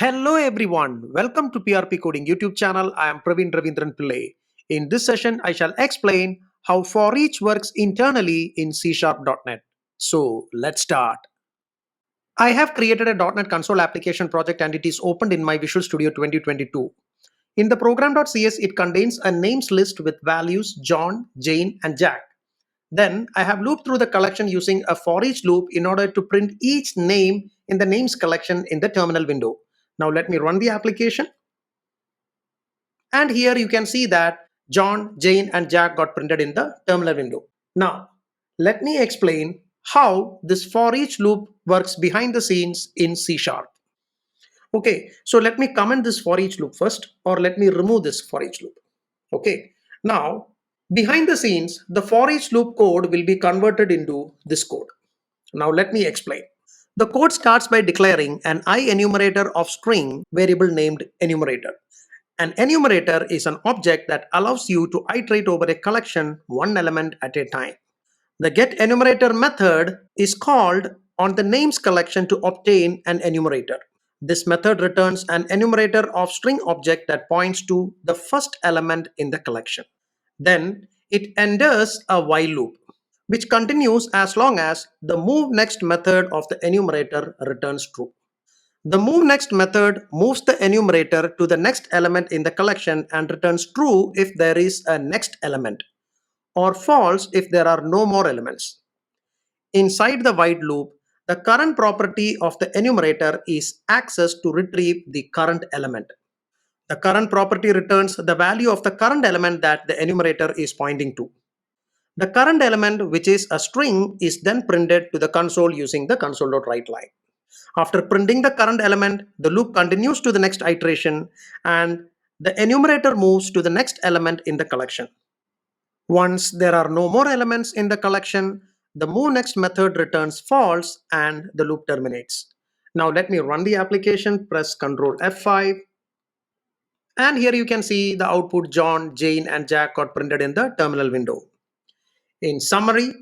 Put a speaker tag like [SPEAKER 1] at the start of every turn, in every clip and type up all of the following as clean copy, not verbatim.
[SPEAKER 1] Hello everyone, welcome to PRP Coding YouTube channel. I am Raveendran Pillai. In this session, I shall explain how ForEach works internally in C#.NET. So let's start. I have created a .NET Console application project and it is opened in my Visual Studio 2022. In the program.cs, it contains a names list with values John, Jane, and Jack. Then I have looped through the collection using a ForEach loop in order to print each name in the names collection in the terminal window. Now let me run the application. And here you can see that John, Jane, and Jack got printed in the terminal window. Now let me explain how this for each loop works behind the scenes in C#. Okay, so let me comment this for each loop first, or let me remove this for each loop. Okay, now behind the scenes, the for each loop code will be converted into this code. Now let me explain. The code starts by declaring an IEnumerator of string variable named enumerator. An enumerator is an object that allows you to iterate over a collection one element at a time. The getEnumerator method is called on the names collection to obtain an enumerator. This method returns an enumerator of string object that points to the first element in the collection. Then it enters a while loop, which continues as long as the MoveNext method of the enumerator returns true. The MoveNext method moves the enumerator to the next element in the collection and returns true if there is a next element, or false if there are no more elements. Inside the while loop, the current property of the enumerator is access to retrieve the current element. The current property returns the value of the current element that the enumerator is pointing to. The current element, which is a string, is then printed to the console using the console.writeLine. After printing the current element, the loop continues to the next iteration and the enumerator moves to the next element in the collection. Once there are no more elements in the collection, the MoveNext method returns false and the loop terminates. Now let me run the application, press Ctrl F5. And here you can see the output John, Jane, and Jack got printed in the terminal window. In summary,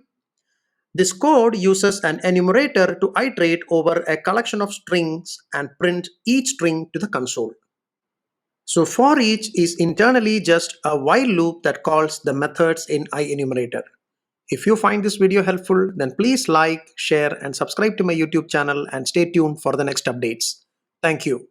[SPEAKER 1] this code uses an enumerator to iterate over a collection of strings and print each string to the console. So for each is internally just a while loop that calls the methods in IEnumerator. If you find this video helpful, then please like, share, and subscribe to my YouTube channel and stay tuned for the next updates. Thank you.